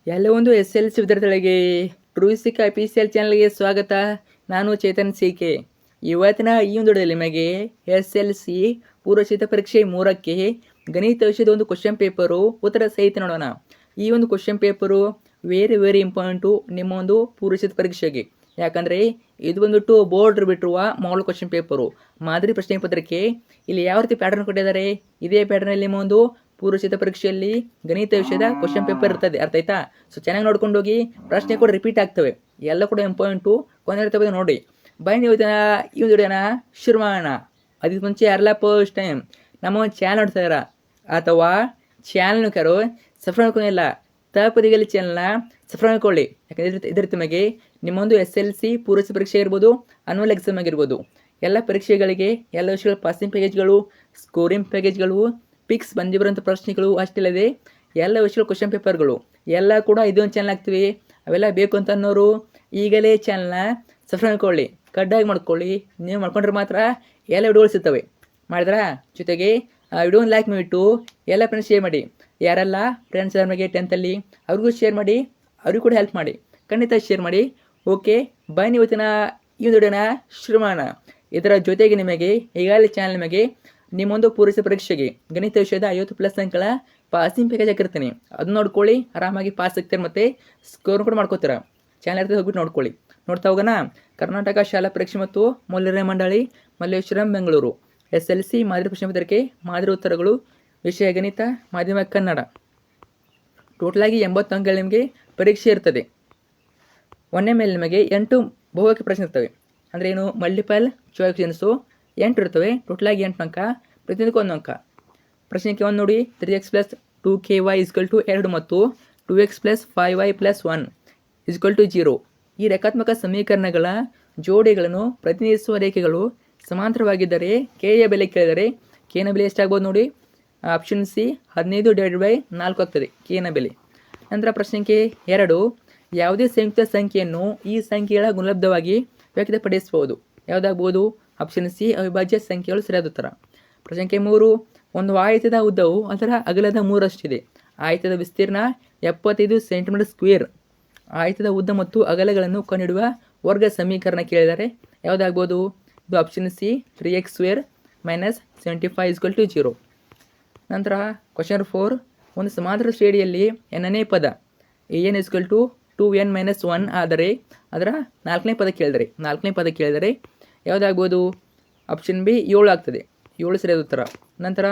ಎಲ್ಲ ಒಂದು S L C ವಿದ್ಯಾರ್ಥಿಗಳಿಗೆ ಟ್ರೂಸಿಕ್ ಅಫಿಷಿಯಲ್ ಚಾನಲ್ಗೆ ಸ್ವಾಗತ. ನಾನು ಚೇತನ್ ಸಿ.ಕೆ. ಇವತ್ತಿನ ಈ ಒಂದು ವಿಡಿಯೋದಲ್ಲಿ ನಿಮಗೆ ಎಸ್ ಎಲ್ ಸಿ ಪೂರ್ವಸಿದ್ಧ ಪರೀಕ್ಷೆ 3ಕ್ಕೆ ಗಣಿತ ವಿಷಯದ ಒಂದು ಕ್ವಶನ್ ಪೇಪರು ಉತ್ತರ ಸಹಿತ ನೋಡೋಣ. ಈ ಒಂದು ಕ್ವಶನ್ ಪೇಪರು ವೆರಿ ಇಂಪಾರ್ಟೆಂಟು ನಿಮ್ಮ ಒಂದು ಪೂರ್ವಸಿದ್ಧ ಪರೀಕ್ಷೆಗೆ. ಯಾಕಂದರೆ ಇದು ಬಂದ್ಬಿಟ್ಟು ಬೋರ್ಡ್ ಬಿಟ್ಟಿರುವ ಮಾಡಲ್ ಕ್ವಶನ್ ಪೇಪರು, ಮಾದರಿ ಪ್ರಶ್ನೆ ಪತ್ರಿಕೆ. ಇಲ್ಲಿ ಯಾವ ರೀತಿ ಪ್ಯಾಟರ್ನ್ ಕೊಟ್ಟಿದ್ದಾರೆ, ಇದೇ ಪ್ಯಾಟರ್ನಲ್ಲಿ ನಿಮ್ಮ ಒಂದು ಪೂರ್ವಸಿದ್ಧ ಪರೀಕ್ಷೆಯಲ್ಲಿ ಗಣಿತ ವಿಷಯದ ಕ್ವಶನ್ ಪೇಪರ್ ಇರ್ತದೆ. ಅರ್ಥ ಆಯ್ತಾ? ಸೊ ಚೆನ್ನಾಗಿ ನೋಡ್ಕೊಂಡು ಹೋಗಿ. ಪ್ರಶ್ನೆ ಕೂಡ ರಿಪೀಟ್ ಆಗ್ತವೆ, ಎಲ್ಲ ಕೂಡ ಇಂಪಾರ್ಟೆಂಟು. ಕೊನೆ ಇರ್ತವೆ ನೋಡಿ. ಬನ್ನಿ ಈ ಒಂದು ವಿಡಿಯೋನ ಶುರು ಮಾಡೋಣ. ಅದಕ್ಕೆ ಮುಂಚೆ ಯಾರೆಲ್ಲ ಫಸ್ಟ್ ಟೈಮ್ ನಮ್ಮ ಒಂದು ಚಾನಲ್ ನೋಡ್ತಾಯಿರ ಅಥವಾ ಚಾನಲ್ನ ಕರೋ ಸಬ್ಸ್ಕ್ರೈಬ್ ಮಾಡ್ಕೊಂಡಿಲ್ಲ, ತಪ್ಪದಿಗಲಿ ಚಾನಲ್ನ ಸಬ್ಸ್ಕ್ರೈಬ್ ಮಾಡ್ಕೊಳ್ಳಿ. ಯಾಕಂದರೆ ಇದರ ನಿಮಗೆ ನಿಮ್ಮೊಂದು ಎಸ್ ಎಲ್ ಸಿ ಪೂರ್ವಸಿದ್ಧ ಪರೀಕ್ಷೆ ಇರ್ಬೋದು, ಅನ್ಯುವಲ್ ಎಕ್ಸಾಮ್ ಆಗಿರ್ಬೋದು, ಎಲ್ಲ ಪರೀಕ್ಷೆಗಳಿಗೆ ಎಲ್ಲ ವಿಷಯಗಳ ಪಾಸಿಂಗ್ ಪ್ಯಾಕೇಜ್ಗಳು, ಸ್ಕೋರಿಂಗ್ ಪ್ಯಾಕೇಜ್ಗಳು, ಪಿಕ್ಸ್ ಬಂದಿರೋಂಥ ಪ್ರಶ್ನೆಗಳು, ಅಷ್ಟಿಲ್ಲದೆ ಎಲ್ಲ ವಿಷಯಗಳ ಕ್ವಶನ್ ಪೇಪರ್ಗಳು ಎಲ್ಲ ಕೂಡ ಇದೊಂದು ಚಾನಲ್ ಆಗ್ತೀವಿ. ಅವೆಲ್ಲ ಬೇಕು ಅಂತ ಅನ್ನೋರು ಈಗಲೇ ಚಾನಲ್ನ ಸಬ್ಸ್ಕ್ರೈಬ್ ಮಾಡ್ಕೊಳ್ಳಿ, ಕಡ್ಡಾಗಿ ಮಾಡ್ಕೊಳ್ಳಿ. ನೀವು ಮಾಡ್ಕೊಂಡ್ರೆ ಮಾತ್ರ ಎಲ್ಲ ವಿಡಿಯೋಗಳು ಸಿಗ್ತವೆ. ಮಾಡಿದ್ರಾ? ಜೊತೆಗೆ ಆ ವಿಡಿಯೋನ ಲೈಕ್ ಮಾಡಿಬಿಟ್ಟು ಎಲ್ಲ ಫ್ರೆಂಡ್ಸ್ ಶೇರ್ ಮಾಡಿ. ಯಾರೆಲ್ಲ ಫ್ರೆಂಡ್ಸ್ ನಮಗೆ 10th ಅವ್ರಿಗೂ ಶೇರ್ ಮಾಡಿ, ಅವ್ರಿಗೂ ಕೂಡ ಹೆಲ್ಪ್ ಮಾಡಿ. ಖಂಡಿತ ಶೇರ್ ಮಾಡಿ. ಓಕೆ, ಬನ್ನಿ ಇವತ್ತಿನ ಈ ಒಂದು ವಿಡಿಯೋನ ಶುರು ಮಾಡೋಣ. ಇದರ ಜೊತೆಗೆ ನಿಮಗೆ ಈಗಾಗಲೇ ಚಾನಲ್ ನಿಮಗೆ ನಿಮ್ಮೊಂದು ಪೂರೈಸಿದ ಪರೀಕ್ಷೆಗೆ ಗಣಿತ ವಿಷಯದ 50+ ಅಂಕಗಳ ಪಾಸಿಂಗ್ ಪ್ಯಾಕೇಜ್ ಹಾಕಿರ್ತೀನಿ. ಅದನ್ನ ನೋಡ್ಕೊಳ್ಳಿ, ಆರಾಮಾಗಿ ಪಾಸ್ ಆಗ್ತೀರಿ ಮತ್ತು ಸ್ಕೋರ್ ಕೂಡ ಮಾಡ್ಕೋತೀರ. ಚಾನಲ್ ಇರ್ತದೆ, ಹೋಗ್ಬಿಟ್ಟು ನೋಡ್ಕೊಳ್ಳಿ. ನೋಡ್ತಾ ಹೋಗೋಣ. ಕರ್ನಾಟಕ ಶಾಲಾ ಪರೀಕ್ಷೆ ಮತ್ತು ಮೌಲ್ಯನಿರ್ಣಯ ಮಂಡಳಿ, Malleshwaram, Bengaluru. S L C ಮಾದರಿ ಪ್ರಶ್ನೆ ಪತ್ರಿಕೆ, ಮಾದರಿ ಉತ್ತರಗಳು, ವಿಷಯ ಗಣಿತ, ಮಾಧ್ಯಮ ಕನ್ನಡ. ಟೋಟಲಾಗಿ 80 ಅಂಕಗಳು ನಿಮಗೆ ಪರೀಕ್ಷೆ ಇರ್ತದೆ. ಒಂದೇ ಮೇಲೆ ನಿಮಗೆ 8 ಬಹುಆಯ್ಕೆ ಪ್ರಶ್ನೆ ಇರ್ತವೆ. ಅಂದರೆ ಏನು, ಮಲ್ಟಿಪಲ್ ಚಾಯ್ಸ್ ಕ್ವೆಶ್ಚನ್ಸು 8 ಇರ್ತವೆ. ಟೋಟಲಾಗಿ 8 ಅಂಕ, ಪ್ರತಿಯೊಂದಕ್ಕೆ 1 ಅಂಕ. ಪ್ರಶ್ನೆಗೆ ಒಂದು ನೋಡಿ, 3x + 2ky = 2 ಮತ್ತು 2x + 5y + 1 = 0. ಈ ರೇಖಾತ್ಮಕ ಸಮೀಕರಣಗಳ ಜೋಡಿಗಳನ್ನು ಪ್ರತಿನಿಧಿಸುವ ರೇಖೆಗಳು ಸಮಾಂತರವಾಗಿದ್ದರೆ ಕೆಯ ಬೆಲೆ ಕೇಳಿದರೆ ಕೆನ ಬೆಲೆ ಎಷ್ಟಾಗ್ಬೋದು ನೋಡಿ. ಆಪ್ಷನ್ ಸಿ 15/4 ಆಗ್ತದೆ ಕೆನ ಬೆಲೆ. ನಂತರ ಪ್ರಶ್ನೆಗೆ 2, ಯಾವುದೇ ಸಂಯುಕ್ತ ಸಂಖ್ಯೆಯನ್ನು ಈ ಸಂಖ್ಯೆಗಳ ಗುಣಲಬ್ಧವಾಗಿ ವ್ಯಕ್ತಪಡಿಸಬಹುದು. ಯಾವುದಾಗ್ಬೋದು? ಆಪ್ಷನ್ ಸಿ ಅವಿಭಾಜ್ಯ ಸಂಖ್ಯೆಗಳು ಸರಿಯಾದ ಉತ್ತರ. ಪ್ರಶ್ನೆಗೆ 3, ಒಂದು ಆಯತದ ಉದ್ದವು ಅದರ ಅಗಲದ 3ರಷ್ಟಿದೆ. ಆಯತದ ವಿಸ್ತೀರ್ಣ 75 cm². ಆಯತದ ಉದ್ದ ಮತ್ತು ಅಗಲಗಳನ್ನು ಕಂಡುಹಿಡುವ ವರ್ಗ ಸಮೀಕರಣ ಕೇಳಿದರೆ ಯಾವುದಾಗ್ಬೋದು? ಇದು ಆಪ್ಷನ್ ಸಿ 3x² - 75 = 0. ನಂತರ ಕ್ವಶನ್ 4, ಒಂದು ಸಮಾಂತರ ಶ್ರೇಣಿಯಲ್ಲಿ nನೇ ಪದ an = 2n - 1 ಆದರೆ ಅದರ 4ನೇ ಪದ ಕೇಳಿದರೆ ಯಾವುದಾಗ್ಬೋದು? ಆಪ್ಷನ್ ಬಿ 7 ಆಗ್ತದೆ. 7 ಸರಿಯಾದ ಉತ್ತರ. ನಂತರ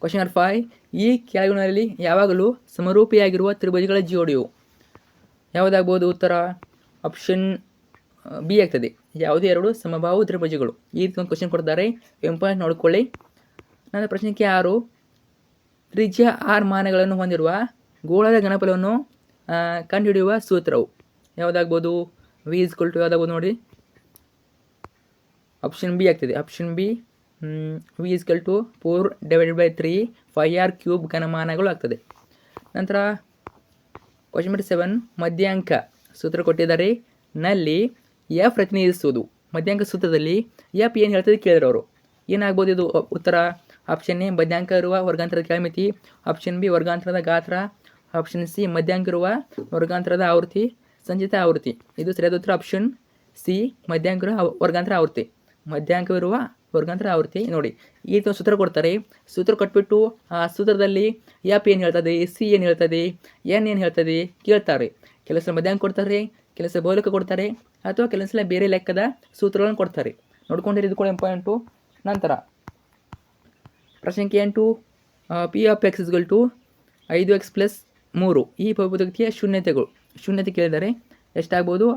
ಕ್ವಶನ್ 5, ಈ ಕೆಳಗಿನಲ್ಲಿ ಯಾವಾಗಲೂ ಸಮರೂಪಿಯಾಗಿರುವ ತ್ರಿಭುಜಗಳ ಜೋಡಿಯು ಯಾವುದಾಗ್ಬೋದು ಉತ್ತರ? ಆಪ್ಷನ್ ಬಿ ಆಗ್ತದೆ. ಯಾವುದೇ 2 ಸಮಬಾಹು ತ್ರಿಭುಜಗಳು. ಈ ರೀತಿ ಒಂದು ಕ್ವಶನ್ ಕೊಡ್ತಾರೆ, ಇಂಪಾರ್ಟೆಂಟ್ ನೋಡ್ಕೊಳ್ಳಿ. ನಂತರ ಪ್ರಶ್ನೆಗೆ 6, ತ್ರಿಜ್ಯ r ಮಾನಗಳನ್ನು ಹೊಂದಿರುವ ಗೋಳದ ಘನಫಲವನ್ನು ಕಂಡುಹಿಡಿಯುವ ಸೂತ್ರವು ಯಾವುದಾಗ್ಬೋದು? v = ಯಾವುದಾಗ್ಬೋದು ನೋಡಿ. ಆಪ್ಷನ್ ಬಿ ಆಗ್ತದೆ. ಆಪ್ಷನ್ ಬಿ v = 4/3 πr³ ಘನಮಾನಗಳು ಆಗ್ತದೆ. ನಂತರ ಕ್ವಶನ್ ನಂಬರ್ 7, ಮಧ್ಯಾಂಕ ಸೂತ್ರ ಕೊಟ್ಟಿದ್ದಾರೆ. ನಲ್ಲಿ ಎಫ್ ಪ್ರತಿನಿಧಿಸುವುದು. ಮಧ್ಯಾಂಕ ಸೂತ್ರದಲ್ಲಿ ಎಫ್ ಏನು ಹೇಳ್ತದೆ ಕೇಳಿದ್ರು ಅವರು. ಏನಾಗ್ಬೋದು ಇದು ಉತ್ತರ? ಆಪ್ಷನ್ ಎ ಮಧ್ಯಾಂಕ ಇರುವ ವರ್ಗಾಂತರದ ಕೆಳಮಿತಿ, ಆಪ್ಷನ್ ಬಿ ವರ್ಗಾಂತರದ ಗಾತ್ರ, ಆಪ್ಷನ್ ಸಿ ಮಧ್ಯಾಂಕ ಇರುವ ವರ್ಗಾಂತರದ ಆವೃತ್ತಿ, ಸಂಚಿತ ಆವೃತ್ತಿ. ಇದು ಸರಿಯಾದ ಉತ್ತರ ಆಪ್ಷನ್ ಸಿ ಮಧ್ಯಾಂಕ ಇರುವ ವರ್ಗಾಂತರ ಆವೃತ್ತಿ. ಮಧ್ಯಾಂಕವಿರುವ ವರ್ಗಾಂತರ ಆವೃತ್ತಿ ನೋಡಿ. ಈ ರೀತಿ ಸೂತ್ರ ಕೊಡ್ತಾರೆ. ಸೂತ್ರ ಕೊಟ್ಬಿಟ್ಟು ಆ ಸೂತ್ರದಲ್ಲಿ ಎಫ್ ಏನು ಹೇಳ್ತದೆ, ಸಿ ಏನು ಹೇಳ್ತದೆ, ಎನ್ ಏನು ಹೇಳ್ತದೆ ಕೇಳ್ತಾರೆ. ಕೆಲವು ಸಲ ಮಧ್ಯಾಂಕ ಕೊಡ್ತಾರೆ, ಕೆಲವು ಸಲ ಬಹುಲಕ ಕೊಡ್ತಾರೆ, ಅಥವಾ ಕೆಲವು ಸಲ ಬೇರೆ ಲೆಕ್ಕದ ಸೂತ್ರಗಳನ್ನು ಕೊಡ್ತಾರೆ. ನೋಡ್ಕೊಂಡಿರಿ, ಇದು ಕೂಡ ಇಂಪಾರ್ಟೆಂಟು. ನಂತರ ಪ್ರಶ್ನೆಗೆ 8, p(x) = 5x + 3 ಈ ಬಹುಪದೋಕ್ತಿಯ ಶೂನ್ಯತೆ ಕೇಳಿದರೆ ಎಷ್ಟಾಗ್ಬೋದು?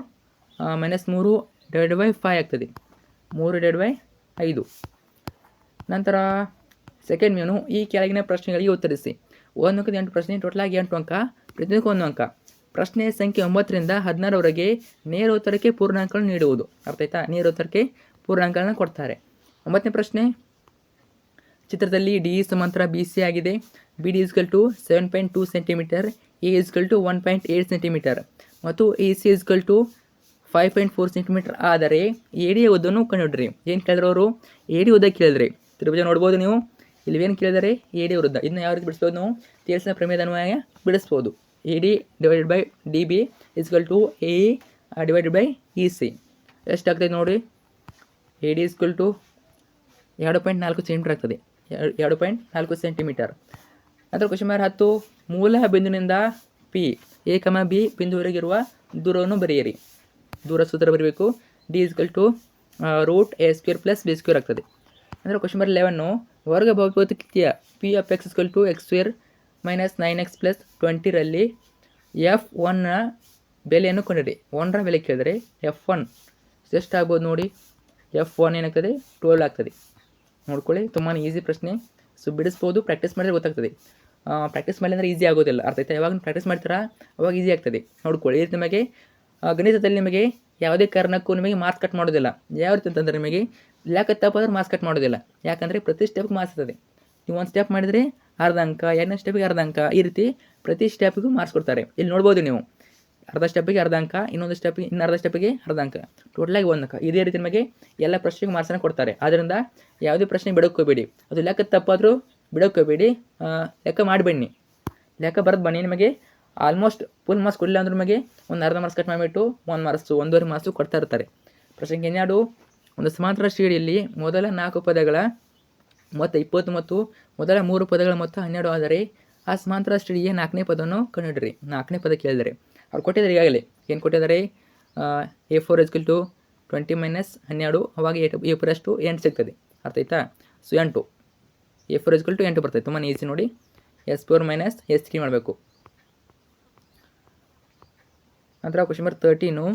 -3/5 ಆಗ್ತದೆ. 3/5. ನಂತರ ಸೆಕೆಂಡ್ ಮೇನು, ಈ ಕೆಳಗಿನ ಪ್ರಶ್ನೆಗಳಿಗೆ ಉತ್ತರಿಸಿ. 1-8 ಪ್ರಶ್ನೆ, ಟೋಟಲಾಗಿ 8 ಅಂಕ, ಪ್ರತಿಯೊಂದಕ್ಕೆ 1 ಅಂಕ. ಪ್ರಶ್ನೆ ಸಂಖ್ಯೆ 9ರಿಂದ 16ರವರೆಗೆ ನೇರ ಉತ್ತರಕ್ಕೆ ಪೂರ್ಣಾಂಕಗಳನ್ನು ನೀಡುವುದು. ಅರ್ಥ ಆಯ್ತಾ? ನೇರ ಉತ್ತರಕ್ಕೆ ಪೂರ್ಣಾಂಕಗಳನ್ನು ಕೊಡ್ತಾರೆ. 9ನೇ ಪ್ರಶ್ನೆ, ಚಿತ್ರದಲ್ಲಿ ಡಿ ಸಮಾಂತರ ಬಿ ಸಿ ಆಗಿದೆ. B D = 7.2 cm, A = 1.8 cm ಮತ್ತು ಎ ಸಿ = 5.4 cm ಆದರೆ ಎ ಡಿಯ ಉದ್ದವನ್ನು ಕಂಡುಹಿಡ್ರಿ. ಏನು ಕೇಳಿದ್ರು ಅವರು? ಎ ಡಿ ಉದ್ದ ಕೇಳಿದ್ರಿ. ತ್ರಿಭುಜ ನೋಡ್ಬೋದು ನೀವು. ಇಲ್ಲಿ ಏನು ಕೇಳಿದರೆ ಎ ಡಿ ಉದ್ದ. ಇದನ್ನ ಯಾವ ರೀತಿ ಬಿಡಿಸ್ಬೋದು ನಾವು? ತೇಲ್ಸಿನ ಪ್ರಮೇಯದ ಅನ್ವಯ ಬಿಡಿಸ್ಬೋದು. AD divided by DB is equal to AE divided by EC ಎಷ್ಟಾಗ್ತದೆ ನೋಡಿ. AD ಇಸ್ಕಲ್ ಟು 2.4 ಸೆಂಟಿಮೀಟರ್ ಆಗ್ತದೆ. 2.4 ಸೆಂಟಿಮೀಟರ್. ಅದರ ಕ್ವಶನ್ ನಂಬರ್ 10 ಮೂಲ ಬಿಂದುವಿನಿಂದ P A, B ಬಿಂದುವರೆಗಿರುವ ದೂರವನ್ನು ಬರೆಯಿರಿ. ದೂರ ಸೂತ್ರ ಬರೀಬೇಕು. D ಇಸ್ಕಲ್ ಟು √A² + B² ಆಗ್ತದೆ. ಅಂದರೆ ಕ್ವಶನ್ ನಂಬರ್ 11 ವರ್ಗ ಬಹುಪದೀಯ P of X is equal to X² - 9X + 20 ರಲ್ಲಿ F1ನ ಬೆಲೆಯನ್ನು ಕಂಡಿಡಿ. 1ರ ಬೆಲೆ ಕೇಳಿದರೆ F1 ಎಷ್ಟಾಗ್ಬೋದು ನೋಡಿ. F1 ಏನಾಗ್ತದೆ 12 ಆಗ್ತದೆ. ನೋಡ್ಕೊಳ್ಳಿ, ತುಂಬಾ ಈಸಿ ಪ್ರಶ್ನೆ. ಸೊ ಬಿಡಿಸ್ಬೋದು, ಪ್ರಾಕ್ಟೀಸ್ ಮಾಡಿದ್ರೆ ಗೊತ್ತಾಗ್ತದೆ. ಪ್ರಾಕ್ಟೀಸ್ ಮಾಡಿ ಅಂದರೆ ಈಸಿ ಆಗೋದಿಲ್ಲ, ಅರ್ಥ ಆಯ್ತಾ? ಯಾವಾಗ ಪ್ರಾಕ್ಟೀಸ್ ಮಾಡ್ತೀರಾ ಅವಾಗ ಈಸಿ ಆಗ್ತದೆ. ನೋಡ್ಕೊಳ್ಳಿ, ಇದು ನಿಮಗೆ ಗಣಿತದಲ್ಲಿ ನಿಮಗೆ ಯಾವುದೇ ಕಾರಣಕ್ಕೂ ನಿಮಗೆ ಮಾರ್ಕ್ಸ್ ಕಟ್ ಮಾಡೋದಿಲ್ಲ. ಯಾವ ರೀತಿ ಅಂತಂದರೆ ನಿಮಗೆ ಲೆಕ್ಕ ತಪ್ಪಾದ್ರೆ ಮಾರ್ಕ್ಸ್ ಕಟ್ ಮಾಡೋದಿಲ್ಲ. ಯಾಕಂದರೆ ಪ್ರತಿ ಸ್ಟೆಪ್ಗೆ ಮಾರ್ಕ್ಸ್ ಇರ್ತದೆ. ನೀವು ಒಂದು ಸ್ಟೆಪ್ ಮಾಡಿದರೆ ಅರ್ಧ ಅಂಕ, ಎರಡನೇ ಸ್ಟೆಪ್ಗೆ ಅರ್ಧ ಅಂಕ, ಈ ರೀತಿ ಪ್ರತಿ ಸ್ಟೆಪ್ಗೂ ಮಾರ್ಕ್ಸ್ ಕೊಡ್ತಾರೆ. ಇಲ್ಲಿ ನೋಡ್ಬೋದು ನೀವು, ಅರ್ಧ ಸ್ಟೆಪ್ಪಿಗೆ ಅರ್ಧ ಅಂಕ, ಇನ್ನೊಂದು ಸ್ಟೆಪ್ಗೆ ಅರ್ಧ ಸ್ಟೆಪ್ಪಿಗೆ ಅರ್ಧ ಅಂಕ, ಟೋಟಲಾಗಿ 1 ಅಂಕ. ಇದೇ ರೀತಿ ನಿಮಗೆ ಎಲ್ಲ ಪ್ರಶ್ನೆಗೆ ಮಾರ್ಕ್ಸನ್ನು ಕೊಡ್ತಾರೆ. ಆದ್ದರಿಂದ ಯಾವುದೇ ಪ್ರಶ್ನೆ ಬಿಡೋಕ್ಕೋಬೇಡಿ. ಅದು ಲೆಕ್ಕ ತಪ್ಪಾದರೂ ಬಿಡೋಕ್ಕೋಬೇಡಿ, ಲೆಕ್ಕ ಮಾಡಿಬನ್ನಿ. ಲೆಕ್ಕ ಬರೆದು ಬನ್ನಿ. ನಿಮಗೆ ಆಲ್ಮೋಸ್ಟ್ ಫುಲ್ ಮಾರ್ಕ್ಸ್ ಕೊಡಲಿಲ್ಲ ಅಂದ್ರೆ ನಿಮಗೆ ಒಂದು ಅರ್ಧ ಮಾರ್ಕ್ಸ್ ಕಟ್ ಮಾಡಿಬಿಟ್ಟು 1 ಮಾರ್ಕ್ಸು 1.5 ಮಾರ್ಕ್ಸು ಕೊಡ್ತಾ ಇರ್ತಾರೆ. ಪ್ರಶ್ನೆಗೆ ಏನಾಡು, ಒಂದು ಸಮಾಂತರ ಶ್ರೇಣಿಯಲ್ಲಿ ಮೊದಲ 4 ಪದಗಳ ಮೊತ್ತ 20 ಮತ್ತು ಮೊದಲ 3 ಪದಗಳ ಮೊತ್ತ 12 ಆದರೆ ಆ ಸಮಾಂತರ ಶ್ರೇಣಿಯ 4ನೇ ಪದವನ್ನು ಕಂಡುಹಿಡಿಯಿರಿ. 4ನೇ ಪದ ಕೇಳಿದರೆ ಅವ್ರು ಕೊಟ್ಟಿದ್ದಾರೆ. ಈಗಾಗಲೇ ಏನು ಕೊಟ್ಟಿದ್ದಾರೆ? A4 ಇಸ್ಕಲ್ ಟು 20 - 12, ಅವಾಗ A4 ಅಷ್ಟು 8 ಸಿಗ್ತದೆ. ಅರ್ಥ ಆಯ್ತಾ? ಸೊ 8 A4 ಇಸ್ಕಲ್ ಟು 8 ಬರ್ತದೆ. ತುಂಬಾ ಈಸಿ ನೋಡಿ. S4 - S3 ಮಾಡಬೇಕು. ನಂತರ question number 13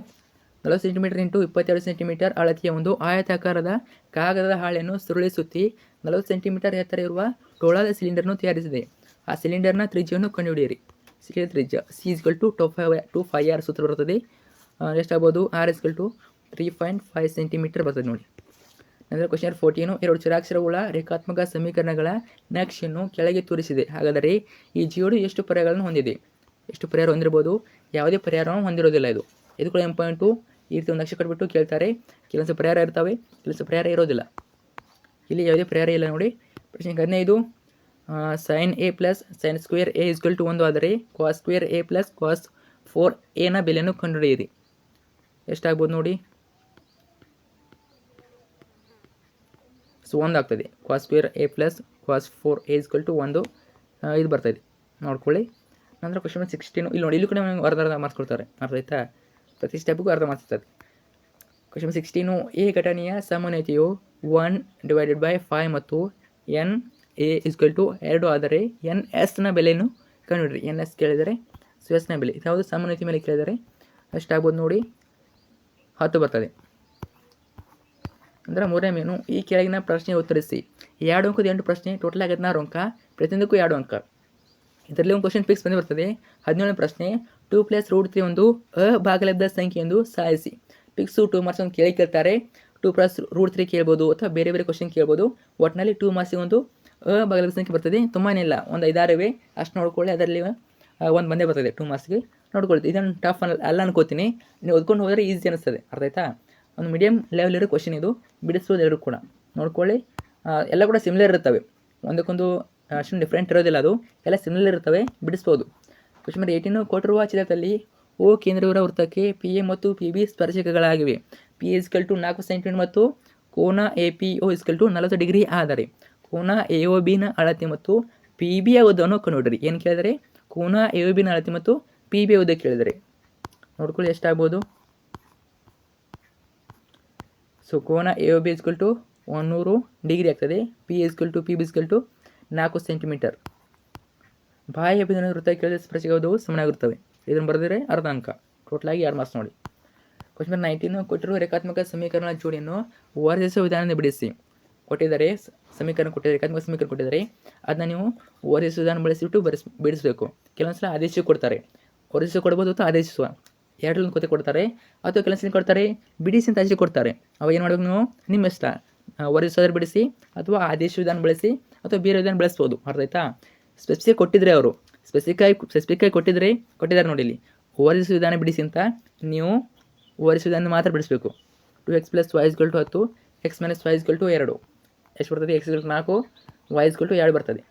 40 centimetre into 22 centimetre ಅಳತೆಯ ಒಂದು ಆಯತಾಕಾರದ ಕಾಗದದ ಹಾಳೆಯನ್ನು ಸುರುಳಿ ಸುತ್ತಿ 40 ಸೆಂಟಿಮೀಟರ್ ಎತ್ತರ ಇರುವ ಟೋಳಾದ ಸಿಲಿಂಡರ್ನು ತಯಾರಿಸಿದೆ. ಆ ಸಿಲಿಂಡರ್ನ ತ್ರಿಜ್ಯವನ್ನು ಕಂಡುಹಿಡಿಯಿರಿ. ಸಿಲಿಂಡರ್ ತ್ರಿಜ್ಯ C ಇಸ್ಕಲ್ ಟು 2πr ಸೂತ್ರ ಬರ್ತದೆ. ಎಷ್ಟಾಗ್ಬೋದು? R ಇಸ್ಕಲ್ ಟು 3.5 ಸೆಂಟಿಮೀಟರ್ ಬರ್ತದೆ ನೋಡಿ. ನಂತರ ಕ್ವಶನ್ ನಂಬರ್ 14 2 ಚರಾಕ್ಷರಗಳ ರೇಖಾತ್ಮಕ ಸಮೀಕರಣಗಳ ನಕ್ಷೆಯನ್ನು ಕೆಳಗೆ ತೋರಿಸಿದೆ. ಹಾಗಾದರೆ ಈ ಜೋಡಿ ಎಷ್ಟು ಪರ್ಯಾಯಗಳನ್ನು ಹೊಂದಿದೆ? ಎಷ್ಟು ಪರಿಹಾರ ಹೊಂದಿರ್ಬೋದು? ಯಾವುದೇ ಪರಿಹಾರವನ್ನು ಹೊಂದಿರೋದಿಲ್ಲ. ಇದು ಕೂಡ ಇಂಪಾರ್ಟೆಂಟು. ಈ ರೀತಿ ಒಂದು ನಕ್ಷೆ ಕೊಟ್ಬಿಟ್ಟು ಕೇಳ್ತಾರೆ. ಕೆಲವೊಂದು ಪರಿಹಾರ ಇರ್ತವೆ, ಕೆಲವೊಂದು ಪರಿಹಾರ ಇರೋದಿಲ್ಲ. ಇಲ್ಲಿ ಯಾವುದೇ ಪರಿಹಾರ ಇಲ್ಲ ನೋಡಿ. ಪ್ರಶ್ನೆ 15 sin A + sin square A is equal to 1 ಆದರೆ cos ಸ್ಕ್ವೇರ್ A + cos 4Aನ ಬೆಲೆಯನ್ನು ಕಂಡುಹಿಡಿಯಿರಿ. ಎಷ್ಟಾಗ್ಬೋದು ನೋಡಿ. ಸೊ 1 ಆಗ್ತದೆ. cos square A + cos 4A is equal to 1 ಇದು ಬರ್ತದೆ. ನೋಡ್ಕೊಳ್ಳಿ. ನಂತರ ಕ್ವಶನ್ ನಂಬರ್ 16 ಇಲ್ಲಿ ನೋಡಿ. ಇಲ್ಲಿ ಕೂಡ ಅರ್ಧ ಮಾರ್ಕ್ಸ್ ಕೊಡ್ತಾರೆ. ಅರ್ಥ ಆಯ್ತಾ? ಪ್ರತಿ ಸ್ಟೆಪ್ಗೂ ಅರ್ಧ ಮಾರ್ಕ್ಸ್ ಇರ್ತದೆ. ಕ್ವಶನ್ ನಂಬರ್ 16 A ಘಟನೆಯ ಸಾಮಾನ್ಯತೆಯು 1/5 ಮತ್ತು NA ಇಸ್ಕಲ್ ಟು 2 ಆದರೆ NSನ ಬೆಲೆಯನ್ನು ಕಂಡುಹಿಡಿಯಿರಿ. NS ಕೇಳಿದರೆ ಸೊ ಎಸ್ನ ಬೆಲೆ ಯಾವುದು? ಸಾಮಾನ್ಯತೆ ಮೇಲೆ ಕೇಳಿದರೆ ಎಷ್ಟಾಗ್ಬೋದು ನೋಡಿ. 10 ಬರ್ತದೆ. ಅಂದರೆ 3ನೇ ಮೇನು ಈ ಕೆಳಗಿನ ಪ್ರಶ್ನೆ ಉತ್ತರಿಸಿ. 2 ಅಂಕದ 8 ಪ್ರಶ್ನೆ, ಟೋಟಲ್ 16 ಅಂಕ, ಪ್ರತಿಯೊಂದಕ್ಕೂ 2 ಅಂಕ. ಇದರಲ್ಲಿ ಒಂದು ಕ್ವಶನ್ ಫಿಕ್ಸ್ ಬಂದು ಬರ್ತದೆ. 17ನೇ ಪ್ರಶ್ನೆ 2 + √3 ಒಂದು ಅಭಾಗಲಬ್ಧ ಸಂಖ್ಯೆ ಎಂದು ಸಾಧಿಸಿ. ಫಿಕ್ಸು 2 ಮಾರ್ಕ್ಸ್ ಒಂದು ಕೇಳ್ತಾರೆ. 2 + √3 ಕೇಳ್ಬೋದು ಅಥವಾ ಬೇರೆ ಬೇರೆ ಕ್ವಶನ್ ಕೇಳ್ಬೋದು. ಒಟ್ಟಿನಲ್ಲಿ 2 ಮಾರ್ಕ್ಸಿಗೆ ಒಂದು ಅಭಾಗಲಬ್ಧ ಸಂಖ್ಯೆ ಬರ್ತದೆ. ತುಂಬಾ ಇಲ್ಲ, ಒಂದು 5-6 ಇವೆ, ಅಷ್ಟು ನೋಡ್ಕೊಳ್ಳಿ. ಅದರಲ್ಲಿ ಒಂದು ಬಂದೇ ಬರ್ತದೆ 2 ಮಾರ್ಕ್ಸ್ಗೆ. ನೋಡ್ಕೊಳ್ತೀವಿ. ಇದನ್ನು ಟಫ್ ಅಲ್ಲ ಅನ್ಕೋತೀನಿ. ನೀವು ಓದ್ಕೊಂಡು ಹೋದರೆ ಈಸಿ ಅನಿಸ್ತದೆ. ಅರ್ಥ ಆಯ್ತಾ? ಒಂದು ಮೀಡಿಯಮ್ ಲೆವೆಲ್ ಇರೋ ಕ್ವಶನ್ ಇದು. ಬಿಡಿಸ್ಬೋದು ಎಲ್ಲರೂ ಕೂಡ. ನೋಡ್ಕೊಳ್ಳಿ. ಎಲ್ಲ ಕೂಡ ಸಿಮಿಲರ್ ಇರ್ತವೆ, ಒಂದಕ್ಕೊಂದು ಅಷ್ಟು ಡಿಫ್ರೆಂಟ್ ಇರೋದಿಲ್ಲ. ಅದು ಎಲ್ಲ ಸಿಮಿಲರ್ ಇರ್ತವೆ, ಬಿಡಿಸ್ಬೋದು. ಕ್ವಶನ್ ನಂಬರ್ 18 ಕೊಟ್ಟಿರುವ ಚಿತ್ರದಲ್ಲಿ O ಕೇಂದ್ರವಿರುವ ವೃತ್ತಕ್ಕೆ PA ಮತ್ತು PB ಸ್ಪರ್ಶಕಗಳಾಗಿವೆ. PA ಇಸ್ಕಲ್ ಟು 4 ಸೆಂಟಿಮೀಟರ್ ಮತ್ತು ಕೋನ APO ಇಸ್ಕಲ್ ಟು 40 ಡಿಗ್ರಿ ಆದರೆ ಕೋನ AOBನ ಅಳತೆ ಮತ್ತು PB ಉದ್ದವನ್ನು ಕಂಡುಹಿಡಿಯಿರಿ. ಏನು ಕೇಳಿದರೆ? ಕೋನ AOBನ ಅಳತೆ ಮತ್ತು PB ಉದ್ದ ಕೇಳಿದರೆ ನೋಡ್ಕೊಳ್ಳಿ ಎಷ್ಟಾಗ್ಬೋದು. ಸೊ ಕೋನ AOB ಇಸ್ಕಲ್ ಟು 100 ಡಿಗ್ರಿ ಆಗ್ತದೆ. PA is equal to PB is equal to 4 centimetre. ಬಾಹ್ಯ ಬಿಂದುವಿನ ವೃತ್ತ ಕೇಳಿದ ಸ್ಪರ್ಶಕಗಳು ಸಮನಾಗಿರುತ್ತವೆ. ಇದನ್ನು ಬರೆದರೆ ಅರ್ಧ ಅಂಕ, ಟೋಟಲಾಗಿ 2 ಮಾರ್ಕ್ಸ್ ನೋಡಿ. ಕ್ವಶನ್ ನಂಬರ್ 19 ಕೊಟ್ಟಿರುವ ರೇಖಾತ್ಮಕ ಸಮೀಕರಣಗಳ ಜೋಡಿಯನ್ನು ವರ್ಧಿಸುವ ವಿಧಾನದಿಂದ ಬಿಡಿಸಿ. ಕೊಟ್ಟಿದ್ದಾರೆ ಸಮೀಕರಣ, ರೇಖಾತ್ಮಕ ಸಮೀಕರಣ ಕೊಟ್ಟಿದ್ದಾರೆ. ಅದನ್ನ ನೀವು ವರ್ಧಿಸುವ ವಿಧಾನ ಬಳಸಿಬಿಟ್ಟು ಬಿಡಿಸಬೇಕು. ಕೆಲವೊಂದು ಸಲ ಆದೇಶ ಕೊಡ್ತಾರೆ. ವರ್ಧಿಸುವ ಕೊಡ್ಬೋದು ಅಥವಾ ಆದೇಶಿಸುವ, ಎರಡರಲ್ಲಿ ಕೊತ್ತೆ ಕೊಡ್ತಾರೆ. ಅಥವಾ ಕೆಲವೊಂದು ಸಲ ಕೊಡ್ತಾರೆ ಬಿಡಿಸಿ ಅಂತ ಆದೇಶ ಕೊಡ್ತಾರೆ. ಅವಾಗ ಏನು ಮಾಡಬೇಕು ನೀವು? ನಿಮ್ಮ ಇಷ್ಟ. ವರ್ಧಿಸೋದ್ರ ಬಿಡಿಸಿ ಅಥವಾ ಆದೇಶ ವಿಧಾನ ಬಳಸಿ ಅಥವಾ ಬೇರೆ ವಿಧಾನ ಬಳಸ್ಬೋದು. ಅರ್ಥ ಆಯ್ತಾ? ಸ್ಪೆಸಿಫಿಕ್ ಕೊಟ್ಟಿದ್ರೆ ಅವರು ಸ್ಪೆಸಿಫಿಕ್ಕಾಗಿ ಕೊಟ್ಟಿದ್ದಾರೆ ನೋಡಿ. ಇಲ್ಲಿ ವರ್ಧಿಸುವ ವಿಧಾನ ಬಿಡಿಸಿ ಅಂತ, ನೀವು ವರ್ಧಿಸುವ ವಿಧಾನ ಮಾತ್ರ ಬಿಡಿಸಬೇಕು. 2x + y = 10, x - y = 2. ಎಷ್ಟು ಬರ್ತದೆ? x = 4, y = 2 ಬರ್ತದೆ.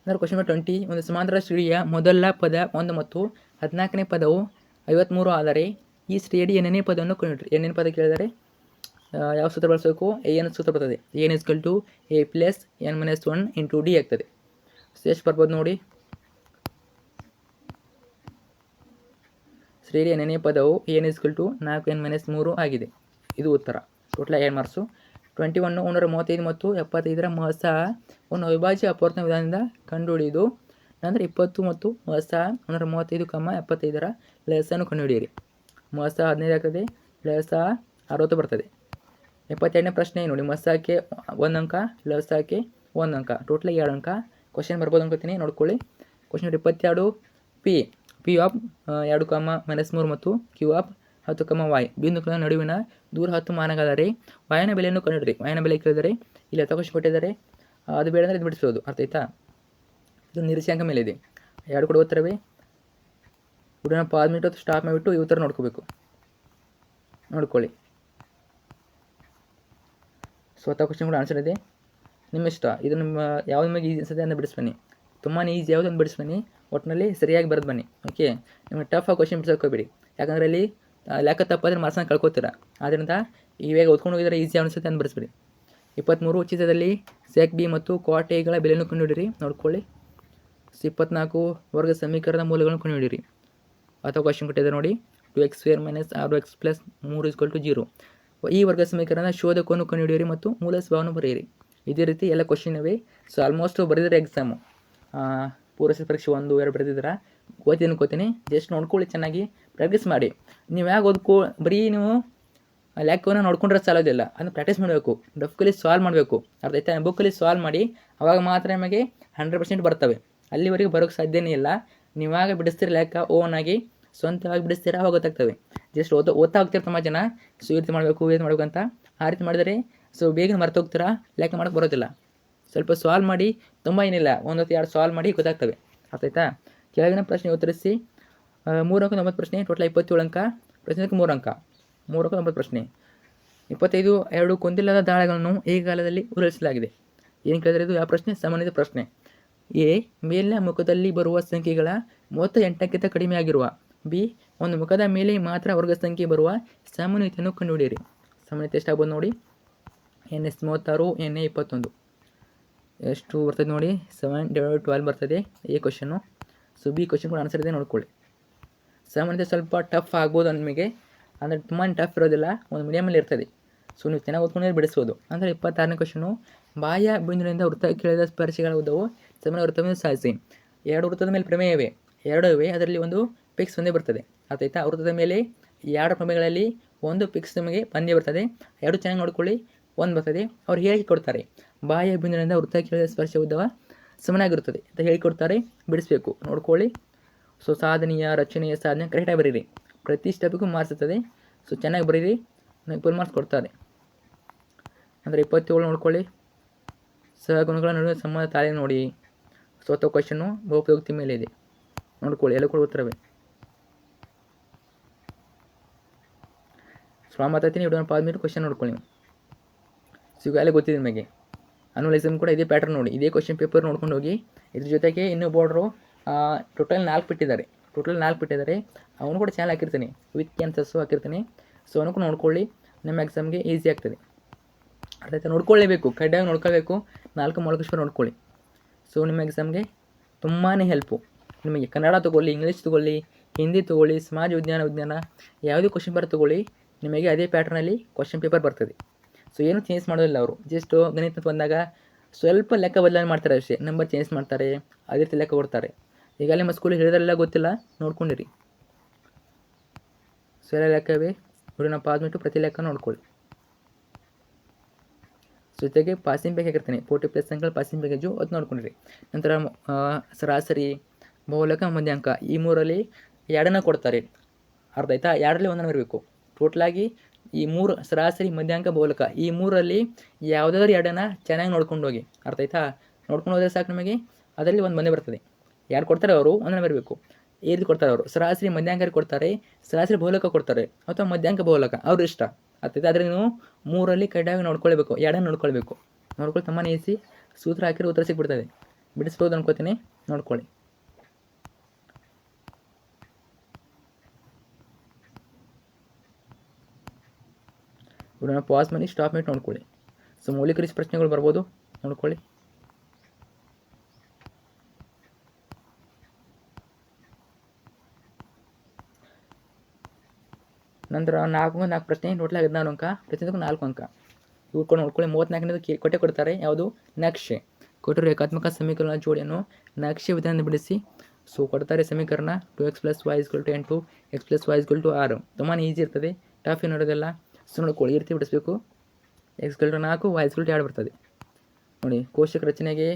ಅಂದರೆ ಕ್ವಶನ್ ನಂಬರ್ 20, ಒಂದು ಸಮಾಂತರ ಶ್ರೇಣಿಯ ಮೊದಲ ಪದ 1 ಮತ್ತು 14ನೇ ಪದವು 53 ಆದರೆ ಈ ಶ್ರೇಣಿ ಎಣ್ಣನೇ ಪದವನ್ನು ಕಂಡುಹಿಡಿಯಿರಿ. ಎಣ್ಣನೇ ಪದ ಕೇಳಿದರೆ ಯಾವ ಸೂತ್ರ ಬಳಸಬೇಕು? ಎನ್ ಸೂತ್ರ ಬರ್ತದೆ. N is equal to A plus N minus 1 into D ಆಗ್ತದೆ. ಎಷ್ಟು ಬರ್ಬೋದು ನೋಡಿ. ಶ್ರೇಣಿ ಎಣ್ಣನೇ ಪದವು N is equal to 4n minus 3 ಆಗಿದೆ. ಇದು ಉತ್ತರ. Total 2 marks. 21 135 ಮತ್ತು 75ರ ಮೊಹಸಾವನ್ನು ಅವಿಭಾಜ್ಯ ಅಪವರ್ತನ ವಿಧಾನದಿಂದ ಕಂಡುಹಿಡಿದು ನಂತರ 20 ಮತ್ತು ಮೊಹಸಾ 135, 75ರ ಲಸನ್ನು ಕಂಡುಹಿಡಿಯಿರಿ. ಮೊಹಸಾ 15 ಆಗ್ತದೆ, ಲಸ 60 ಬರ್ತದೆ. 72ನೇ ಪ್ರಶ್ನೆ ನೋಡಿ. ಮೊಹಸಾಕ್ಕೆ 1 ಅಂಕ, ಲಸಾಕ್ಕೆ 1 ಅಂಕ, ಟೋಟಲ್ 2 ಅಂಕ. ಕ್ವಶನ್ ಬರ್ಬೋದು ಅನ್ಕೋತೀನಿ, ನೋಡ್ಕೊಳ್ಳಿ. ಕ್ವಶನ್ 22, ಪಿ ಆಫ್ 2, -3 ಮತ್ತು ಕ್ಯೂ ಆಫ್ 10, y ಬಿಂದುಗಳ ನಡುವಿನ ದೂರ 10 ಮಾನಗಳಾದರೆ ವಾಯನ ಬೆಲೆಯನ್ನು ಕಂಡುಹಿಡಿಯಿರಿ. ವಾಯನ ಬೆಲೆ ಕೇಳಿದರೆ ಇಲ್ಲಿ 10 ಕ್ವಶನ್ ಕೊಟ್ಟಿದ್ದಾರೆ, ಅದು ಬೇಡ ಅಂದರೆ ಇದು ಬಿಡಿಸೋದು. ಅರ್ಥ ಆಯ್ತಾ? ಇದು ನಿರೀಕ್ಷಾಂಕ ಮೇಲೆ ಇದೆ. 2 ಕೂಡ ಉತ್ತರವೇ. ವಿಡಿಯೋನ ಪಾಸ್ ಮಾಡಿಬಿಟ್ಟು ಸ್ಟಾಪ್ ಮಾಡಿಬಿಟ್ಟು ಈ ಉತ್ತರ ನೋಡ್ಕೋಬೇಕು, ನೋಡ್ಕೊಳ್ಳಿ. ಸ್ವತಃ ಕ್ವಶನ್ ಕೂಡ ಆನ್ಸರ್ ಇದೆ, ನಿಮ್ಮ ಇಷ್ಟ. ಇದು ನಿಮ್ಮ ಯಾವ್ದು ನಿಮಗೆ ಈಸಿ ಅನ್ಸುತ್ತೆ ಅಂತ ಬಿಡಿಸ್ಬನ್ನಿ. ತುಂಬಾ ಈಸಿ ಯಾವುದೊಂದು ಬಿಡಿಸ್ಬನ್ನಿ, ಒಟ್ಟಿನಲ್ಲಿ ಸರಿಯಾಗಿ ಬರೆದು ಬನ್ನಿ. ಓಕೆ, ನಿಮಗೆ ಟಫ್ ಆಗಿ ಕ್ವಶನ್ ಬಿಡಿಸೋಕೋಬೇಡಿ, ಯಾಕಂದರೆ ಅಲ್ಲಿ ಲೆಕ್ಕ ತಪ್ಪಾದ್ರೆ ಮಾರ್ಕ್ಸ್ನ ಕಳ್ಕೊತೀರ. ಆದ್ದರಿಂದ ಇವಾಗ ಓದ್ಕೊಂಡು ಹೋಗಿದ್ರೆ ಈಸಿ ಅನಿಸುತ್ತೆ ಅಂತ ಬಿಡಿಸ್ಬಿಡಿ. 23 ಚಿತ್ರದಲ್ಲಿ ಸೆಕ್ ಬಿ ಮತ್ತು ಕ್ವಾಟ್ ಎಗಳ ಬೆಲೆಯನ್ನು ಕಂಡುಹಿಡಿಯಿರಿ. ನೋಡ್ಕೊಳ್ಳಿ. 24 ವರ್ಗ ಸಮೀಕರಣದ ಮೂಲಗಳನ್ನು ಕಂಡುಹಿಡಿಯಿರಿ. ಅಥವಾ ಕ್ವಶನ್ ಕೊಟ್ಟಿದ್ದಾರೆ ನೋಡಿ. 2x² - 6x + 3 = 0. ಈ ವರ್ಗ ಸಮೀಕರಣದ ಶೋಧಕವನ್ನು ಕಂಡುಹಿಡಿಯಿರಿ ಮತ್ತು ಮೂಲ ಸ್ವಭಾವವನ್ನು ಬರೆಯಿರಿ. ಇದೇ ರೀತಿ ಎಲ್ಲ ಕ್ವಶನ್ ಇವೆ. ಸೊ ಆಲ್ಮೋಸ್ಟ್ ಬರೆದಿದ್ದಾರೆ ಎಕ್ಸಾಮು. ಪೂರೈಸಿದ ಪರೀಕ್ಷೆ 1, 2 ಬರೆದಿದ್ದೀರಾ. ಓದ್ತೀನಿ, ಜಸ್ಟ್ ನೋಡ್ಕೊಳ್ಳಿ, ಚೆನ್ನಾಗಿ ಪ್ರಾಕ್ಟೀಸ್ ಮಾಡಿ. ನೀವು ಯಾಕೆ ಬರೀ ನೀವು ಲೆಕ್ಕವನ್ನು ನೋಡ್ಕೊಂಡ್ರೆ ಸಾಲೋದಿಲ್ಲ, ಅದನ್ನು ಪ್ರಾಕ್ಟೀಸ್ ಮಾಡಬೇಕು. ಡಫ್ಕಲ್ಲಿ ಸಾಲ್ವ್ ಮಾಡಬೇಕು. ಅರ್ಥ ಆಯ್ತಾ? ಬುಕ್ಕಲ್ಲಿ ಸಾಲ್ವ್ ಮಾಡಿ, ಅವಾಗ ಮಾತ್ರ ನಿಮಗೆ 100% ಬರ್ತವೆ. ಅಲ್ಲಿವರೆಗೂ ಬರೋಕ್ಕೆ ಸಾಧ್ಯನೇ ಇಲ್ಲ. ನೀವಾಗ ಬಿಡಿಸ್ತೀರ ಲೆಕ್ಕ ಓನಾಗಿ ಸ್ವಂತವಾಗಿ ಬಿಡಿಸ್ತೀರ, ಅವಾಗ ಗೊತ್ತಾಗ್ತವೆ. ಜಸ್ಟ್ ಓದ್ತಾ ಹೋಗ್ತೀರ ತುಂಬ ಜನ. ಸೊ ಈ ರೀತಿ ಮಾಡಬೇಕು ಅಂತ. ಆ ರೀತಿ ಮಾಡಿದರೆ ಸೊ ಬೇಗ ಮರ್ತೋಗ್ತೀರಾ, ಲೆಕ್ಕ ಮಾಡೋಕ್ಕೆ ಬರೋದಿಲ್ಲ. ಸ್ವಲ್ಪ ಸಾಲ್ವ್ ಮಾಡಿ, ತುಂಬ ಏನಿಲ್ಲ, 1 ಅಥವಾ 2 ಸಾಲ್ವ್ ಮಾಡಿ ಗೊತ್ತಾಗ್ತವೆ. ಅರ್ಥ ಆಯ್ತಾ? ಕೆಳಗಿನ ಪ್ರಶ್ನೆ ಉತ್ತರಿಸಿ. 3 ಅಂಕ 9 ಪ್ರಶ್ನೆ, ಟೋಟಲ್ 27 ಅಂಕ. ಪ್ರಶ್ನೆಗೆ 3 ಅಂಕ. 3 ಅಂಕ 9 ಪ್ರಶ್ನೆ. 25 2 ಕೊಂದಿಲ್ಲದ ದಾಳಗಳನ್ನು ಏಕಕಾಲದಲ್ಲಿ ಉರುಳಿಸಲಾಗಿದೆ. ಏನು ಕೇಳಿದರೆ ಇದು ಯಾವ ಪ್ರಶ್ನೆ? ಸಂಬಂಧಿತ ಪ್ರಶ್ನೆ. ಎ ಮೇಲಿನ ಮುಖದಲ್ಲಿ ಬರುವ ಸಂಖ್ಯೆಗಳ ಮೊತ್ತ 8ಕ್ಕಿಂತ ಕಡಿಮೆಯಾಗಿರುವ. ಬಿ ಒಂದು ಮುಖದ ಮೇಲೆ ಮಾತ್ರ ವರ್ಗ ಸಂಖ್ಯೆ ಬರುವ ಸಾಮಾನ್ಯತೆಯನ್ನು ಕಂಡುಹಿಡಿಯಿರಿ. ಸಾಮಾನ್ಯತೆ ಎಷ್ಟಾಗ್ಬೋದು ನೋಡಿ. NS 36, NA 21. ಎಷ್ಟು ಬರ್ತದೆ ನೋಡಿ. 7 / 12 ಬರ್ತದೆ A question. So B question ಕೂಡ ಆನ್ಸರ್ ಇದೆ, ನೋಡ್ಕೊಳ್ಳಿ. ಸಾಮಾನ್ಯತೆ ಸ್ವಲ್ಪ ಟಫ್ ಆಗ್ಬೋದು ನಿಮಗೆ, ಅಂದರೆ ತುಂಬಾ ಟಫ್ ಇರೋದಿಲ್ಲ, ಒಂದು ಮೀಡಿಯಮಲ್ಲಿ ಇರ್ತದೆ. ಸೊ ನೀವು ಚೆನ್ನಾಗಿ ಓದ್ಕೊಂಡ್ರೆ ಬಿಡಿಸ್ಬೋದು. ಅಂದರೆ 26ನೇ ಕ್ವಶನು. ಬಾಹ್ಯ ಬಿಂದುವಿನಿಂದ ವೃತ್ತ ಕೇಳಿದ ಸ್ಪರ್ಶಗಳ ಉದ್ದವು ಸಮಾನ ವೃತ್ತವನ್ನು ಸಾಧಿಸಿ. 2 ವೃತ್ತದ ಮೇಲೆ ಪ್ರಮೇಯವೆ, 2 ಇವೆ, ಅದರಲ್ಲಿ ಒಂದು ಪಿಕ್ಸ್ ಒಂದೇ ಬರ್ತದೆ. ಅರ್ಥ ಆಯ್ತಾ? ವೃತ್ತದ ಮೇಲೆ 2 ಪ್ರಮೇಯಗಳಲ್ಲಿ ಒಂದು ಪಿಕ್ಸ್ ನಿಮಗೆ ಬಂದೇ ಬರ್ತದೆ. 2 ಚೆನ್ನಾಗಿ ನೋಡ್ಕೊಳ್ಳಿ, 1 ಬರ್ತದೆ. ಅವ್ರು ಹೇಳಿಕೊಡ್ತಾರೆ, ಬಾಹ್ಯ ಬಿಂದುವಿನಿಂದ ವೃತ್ತ ಕೇಳಿದ ಸ್ಪರ್ಶ ಉದ್ದವ ಸಮನಾಗಿರುತ್ತದೆ ಅಂತ ಹೇಳಿಕೊಡ್ತಾರೆ, ಬಿಡಿಸ್ಬೇಕು, ನೋಡ್ಕೊಳ್ಳಿ. ಸೊ ಸಾಧನೆಯ ರಚನೆಯ ಸಾಧನೆ ಕರೆಕ್ಟಾಗಿ ಬರೀರಿ. ಪ್ರತಿ ಸ್ಟೆಪ್ಪಿಗೂ ಮಾರ್ಕ್ಸ್ ಇರ್ತದೆ. ಸೊ ಚೆನ್ನಾಗಿ ಬರೀರಿ, ಫುಲ್ ಮಾರ್ಕ್ಸ್ ಕೊಡ್ತಾರೆ. ಅಂದರೆ 27 ನೋಡ್ಕೊಳ್ಳಿ. ಸಹಗುಣಗಳ ನಡುವೆ ಸಂಬಂಧ ತಾಳೆ ನೋಡಿ. ಸ್ವತಃ ಕ್ವಶನ್ನು ಬಹುಪಯೋಕ್ತಿ ಮೇಲೆ ಇದೆ, ನೋಡ್ಕೊಳ್ಳಿ. ಎಲ್ಲ ಕೂಡ ಉತ್ತರವೇ. ಸ್ವಾ ಮಾತಾಡ್ತೀನಿ, ವಿಡಿಯೋನ ಪಾಸ್ ಮಾಡಿ ಕ್ವಶನ್ ನೋಡ್ಕೊಳ್ಳಿ. ಸಿಗಲ್ಲ ಗೊತ್ತಿದೆ ನಿಮಗೆ. ಆನ್ಯುವಲ್ ಎಕ್ಸಾಮ್ ಕೂಡ ಇದೇ ಪ್ಯಾಟರ್ನ್ ನೋಡಿ, ಇದೇ ಕ್ವಶನ್ ಪೇಪರ್ ನೋಡ್ಕೊಂಡು ಹೋಗಿ. ಇದ್ರ ಜೊತೆಗೆ ಇನ್ನೂ ಬೋರ್ಡ್ರು ಟೋಟಲ್ 4 ಬಿಟ್ಟಿದ್ದಾರೆ. ಅವನು ಕೂಡ ಚಾನಲ್ ಹಾಕಿರ್ತೀನಿ, ವಿತ್ ಆನ್ಸರ್ಸು ಹಾಕಿರ್ತೀನಿ. ಸೊ ಅವನು ಕೂಡ ನೋಡ್ಕೊಳ್ಳಿ, ನಿಮ್ಮ ಎಕ್ಸಾಮ್ಗೆ ಈಸಿ ಆಗ್ತದೆ. ಅರ್ಥ ಆಯ್ತಾ? ನೋಡ್ಕೊಳ್ಳೇಬೇಕು, ಕಡ್ಡಾಗಿ ನೋಡ್ಕೋಬೇಕು. 4 ಮೂಲಕಶ್ವರ ನೋಡ್ಕೊಳ್ಳಿ. ಸೊ ನಿಮ್ಮ ಎಕ್ಸಾಮ್ಗೆ ತುಂಬಾ ಹೆಲ್ಪು. ನಿಮಗೆ ಕನ್ನಡ ತೊಗೊಳ್ಳಿ, ಇಂಗ್ಲೀಷ್ ತೊಗೊಳ್ಳಿ, ಹಿಂದಿ ತೊಗೊಳ್ಳಿ, ಸಮಾಜ ವಿಜ್ಞಾನ ಯಾವುದೇ ಕ್ವಶನ್ ಪೇಪರ್ ತೊಗೊಳ್ಳಿ, ನಿಮಗೆ ಅದೇ ಪ್ಯಾಟ್ರನಲ್ಲಿ ಕ್ವಶನ್ ಪೇಪರ್ ಬರ್ತದೆ. ಸೊ ಏನು ಚೇಂಜ್ ಮಾಡೋದಿಲ್ಲ ಅವರು. ಜಸ್ಟ್ ಗಣಿತ ಬಂದಾಗ ಸ್ವಲ್ಪ ಲೆಕ್ಕ ಬದಲಾವಣೆ ಮಾಡ್ತಾರೆ ಅಷ್ಟೇ, ನಂಬರ್ ಚೇಂಜ್ ಮಾಡ್ತಾರೆ, ಅದೇ ರೀತಿ ಲೆಕ್ಕ ಕೊಡ್ತಾರೆ. ಈಗಾಗಲೇ ನಿಮ್ಮ ಸ್ಕೂಲಿಗೆ ಹೇಳಿದ್ರೆಲ್ಲ ಗೊತ್ತಿಲ್ಲ, ನೋಡ್ಕೊಂಡಿರಿ. ಸೊ ಎಲ್ಲ ಲೆಕ್ಕವೇ. ವಿಡಿಯೋನ ಪಾಸ್ ಮಾಡಿಟ್ಟು ಪ್ರತಿ ಲೆಕ್ಕ ನೋಡ್ಕೊಳ್ಳಿ. ಜೊತೆಗೆ ಪಾಸಿಂಗ್ ಬ್ಯಾಗ್ ಹಾಕಿರ್ತೀನಿ, 40+ ಅಂಕಲ್ ಪಾಸಿಂಗ್ ಬ್ಯಾಗೇಜು, ಅದು ನೋಡ್ಕೊಂಡಿರಿ. ನಂತರ ಸರಾಸರಿ, ಬಹುಲಕ, ಮಧ್ಯಾಂಕ ಈ 3ರಲ್ಲಿ 2ನ್ನ ಕೊಡ್ತಾರೆ. ಅರ್ಥ ಆಯ್ತಾ? 2ರಲ್ಲಿ 1 ಬರಬೇಕು. ಟೋಟಲಾಗಿ ಈ 3 ಸರಾಸರಿ, ಮಧ್ಯಾಂಕ, ಬಹುಲಕ ಈ 3ರಲ್ಲಿ ಯಾವುದಾದ್ರೂ 2ನ್ನ ಚೆನ್ನಾಗಿ ನೋಡ್ಕೊಂಡು ಹೋಗಿ. ಅರ್ಥ ಆಯ್ತಾ? ನೋಡ್ಕೊಂಡು ಹೋದರೆ ಸಾಕು ನಿಮಗೆ. ಅದರಲ್ಲಿ 1 ಬಂದೇ ಬರ್ತದೆ. 2 ಕೊಡ್ತಾರೆ ಅವರು, 1ನ್ನ ಬರಬೇಕು. ಈ ರೀತಿ ಕೊಡ್ತಾರೆ ಅವರು. ಸರಾಸರಿ ಮಧ್ಯಾಂಕ ಕೊಡ್ತಾರೆ, ಸರಾಸರಿ ಬಹುಲಕ ಕೊಡ್ತಾರೆ, ಅಥವಾ ಮಧ್ಯಾಂಕ ಬಹುಲಕ ಅವ್ರ ಇಷ್ಟ. ಆಗ್ತೈತೆ. ಆದರೆ ನೀವು 3ರಲ್ಲಿ ಕಡ್ಡಾಗಿ ನೋಡ್ಕೊಳ್ಬೇಕು, 2ನ್ನ ನೋಡ್ಕೊಳ್ಬೇಕು. ನೋಡ್ಕೊಳ್ಳಿ, ತುಂಬಾ ಈಸಿ. ಸೂತ್ರ ಹಾಕಿರೋ ಉತ್ತರ ಸಿಕ್ಬಿಡ್ತದೆ. ಬಿಡಿಸ್ಬೋದು ಅನ್ಕೋತೀನಿ, ನೋಡ್ಕೊಳ್ಳಿ. ವಿಡಿಯೋನ ಪಾಸ್ ಮಾಡಿ ಸ್ಟಾಪ್ ಮಾಡಿ ನೋಡ್ಕೊಳ್ಳಿ. ಸೊ ಮೌಲಿಕ ಪ್ರಶ್ನೆಗಳು ಬರ್ಬೋದು, ನೋಡ್ಕೊಳ್ಳಿ. ನಂತರ 4 ಪ್ರಶ್ನೆ, ಟೋಟಲ್ 14 ಅಂಕ, ಪ್ರತಿಯೊಂದಕ್ಕೂ 4 ಅಂಕ. ಇವ್ರು ನೋಡ್ಕೊಳ್ಳಿ. 34ನೇದು ಕೊಟ್ಟೆ ಕೊಡ್ತಾರೆ, ಯಾವುದು? ನಕ್ಷೆ. ಕೊಟ್ಟರು ರೇಖಾತ್ಮಕ ಸಮೀಕರಣ ಜೋಡಿಯನ್ನು ನಕ್ಷೆ ವಿಧಾನದಿಂದ ಬಿಡಿಸಿ. ಸೊ ಕೊಡ್ತಾರೆ ಸಮೀಕರಣ 2x + y = 8, x + y = 6. ತುಂಬಾ ಈಸಿ ಇರ್ತದೆ, ಟಫ್ ಏನು ಇರೋದಿಲ್ಲ. ಸೊ ನೋಡ್ಕೊಳ್ಳಿ, ಈ ರೀತಿ ಬಿಡಿಸ್ಬೇಕು. x = 4, y = 2 ಬರ್ತದೆ ನೋಡಿ. ಕೋಶಕ ರಚನೆಗೆ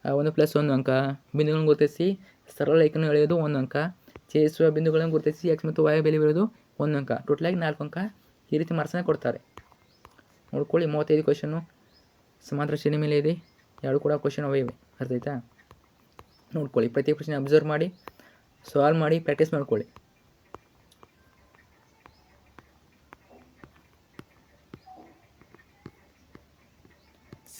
1 + 1 ಅಂಕ. ಬಿಂದುಗಳನ್ನು ಗುರುತಿಸಿ ಸರಳ ರೇಖೆಯನ್ನು ಎಳೆಯೋದು 1 ಅಂಕ. ಛೇದಿಸುವ ಬಿಂದುಗಳನ್ನು ಗುರುತಿಸಿ x ಮತ್ತು y ಬೆಲೆ ಬರೋದು 1 ಅಂಕ. ಟೋಟಲಾಗಿ 4 ಅಂಕ. ಈ ರೀತಿ ಮಾರ್ಕ್ಸನ್ನು ಕೊಡ್ತಾರೆ, ನೋಡ್ಕೊಳ್ಳಿ. 35 ಕ್ವಶನ್ನು ಸಮಾಂತರ ಶ್ರೇಣಿ ಮೇಲೆ ಇದೆ, ಎರಡು ಕೂಡ ಕ್ವಶನ್ ಅವೇ ಇವೆ, ಅರ್ಥ ಆಯ್ತಾ? ನೋಡ್ಕೊಳ್ಳಿ. ಪ್ರತಿ ಪ್ರಶ್ನೆ ಅಬ್ಸರ್ವ್ ಮಾಡಿ, ಸಾಲ್ವ್ ಮಾಡಿ, ಪ್ರಾಕ್ಟೀಸ್ ಮಾಡ್ಕೊಳ್ಳಿ.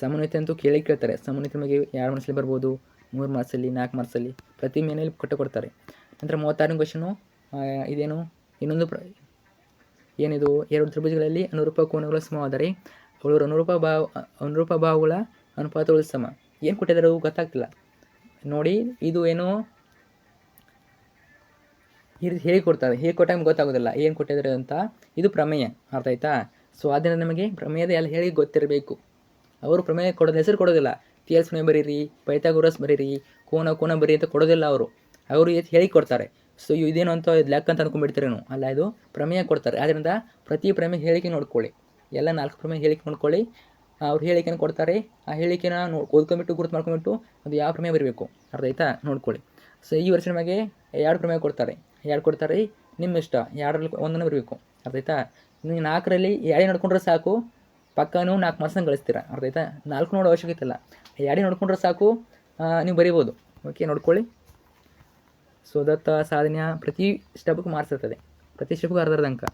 ಸಮನ್ವಯತೆ ಅಂತೂ ಕೇಳ್ತಾರೆ. ಸಮನ್ವಯತೆ ನಮಗೆ 2 ಮಾರ್ಕ್ಸಲ್ಲಿ ಬರ್ಬೋದು, 3 ಮಾರ್ಕ್ಸಲ್ಲಿ, 4 ಮಾರ್ಕ್ಸಲ್ಲಿ, ಪ್ರತಿ ಮೇನಲ್ಲಿ ಕೊಡ್ತಾರೆ. ನಂತರ 36ನೇ ಕ್ವಶನು ಇದೇನು? ಇನ್ನೊಂದು ಏನಿದು? 2 ತ್ರಿಭುಜಗಳಲ್ಲಿ ಅನುರೂಪ ಕೋನಗಳು ಸಮವಾದರೆ ಅವಳು ಅನುರೂಪ ಬಾಹುಗಳ ಅನುಪಾತಗಳು ಸಮ. ಏನು ಕೊಟ್ಟಿದ್ದಾರೆ ಗೊತ್ತಾಗ್ತಿಲ್ಲ ನೋಡಿ. ಇದು ಏನು ಹೇಗೆ ಕೊಡ್ತಾರೆ, ಹೇಗೆ ಕೊಟ್ಟಾಗ ಗೊತ್ತಾಗೋದಿಲ್ಲ ಏನು ಕೊಟ್ಟಿದ್ದಾರೆ ಅಂತ. ಇದು ಪ್ರಮೇಯ, ಅರ್ಥ ಆಯ್ತಾ? ಸೊ ಆದ್ದರಿಂದ ನಮಗೆ ಪ್ರಮೇಯದ ಎಲ್ಲ ಹೇಳಿ ಗೊತ್ತಿರಬೇಕು. ಅವರು ಪ್ರಮೇಯ ಕೊಡೋದು, ಹೆಸರು ಕೊಡೋದಿಲ್ಲ. ಥಿಯರಮ್ಸ್ ಬರೀರಿ, ಪೈಥಾಗೋರಸ್ ಬರೀರಿ, ಕೋನ ಬರೀ ಅಂತ ಕೊಡೋದಿಲ್ಲ. ಅವರು ಹೇಳಿ ಕೊಡ್ತಾರೆ. ಸೊ ಇದೇನು ಅಂತ ಲೆಕ್ಕ ಅಂತ ಅನ್ಕೊಂಡ್ಬಿಡ್ತೀರೇನು? ಅಲ್ಲ, ಇದು ಪ್ರಮೇಯ ಕೊಡ್ತಾರೆ. ಆದ್ದರಿಂದ ಪ್ರತಿ ಪ್ರಮೇಯ ಹೇಳಿಕೆ ನೋಡ್ಕೊಳ್ಳಿ. ಎಲ್ಲ 4 ಪ್ರಮೇಯ ಹೇಳಿಕೆ ನೋಡ್ಕೊಳ್ಳಿ. ಅವ್ರು ಹೇಳಿಕೆಯನ್ನು ಕೊಡ್ತಾರೆ, ಆ ಹೇಳಿಕೆನ ಓದ್ಕೊಂಡ್ಬಿಟ್ಟು ಗುರುತು ಮಾಡ್ಕೊಂಡ್ಬಿಟ್ಟು ಅದು ಯಾವ ಪ್ರಮೇಯ ಬರಬೇಕು, ಅರ್ಥ ಆಯ್ತಾ? ನೋಡ್ಕೊಳ್ಳಿ. ಸೊ ಈ ವರ್ಷ ನಮಗೆ 2 ಪ್ರಮೇಯ ಕೊಡ್ತಾರೆ, ನಿಮ್ಮ ಇಷ್ಟ, 2ರಲ್ಲಿ ಒಂದನ್ನು ಬರಬೇಕು, ಅರ್ಥ ಆಯ್ತಾ? ನೀವು 4ರಲ್ಲಿ 2 ನೋಡ್ಕೊಂಡ್ರೆ ಸಾಕು, ಪಕ್ಕನೂ 4 ಮಾರ್ಕ್ಸನ್ನು ಗಳಿಸ್ತೀರಾ, ಅರ್ಥ ಆಯ್ತಾ? 4 ನೋಡೋ ಅವಶ್ಯಕತೆ ಇಲ್ಲ, 2 ನೋಡ್ಕೊಂಡ್ರೆ ಸಾಕು, ನೀವು ಬರೀಬೋದು. ಓಕೆ, ನೋಡ್ಕೊಳ್ಳಿ. ಸೊ ದತ್ತ ಸಾಧನೆಯ ಪ್ರತಿ ಸ್ಟೆಪ್ಗೂ ಮಾರ್ಕ್ಸ್ ಇರ್ತದೆ, ಪ್ರತಿ ಸ್ಟೆಪ್ಗೂ ಅರ್ಧ ಅಂಕ.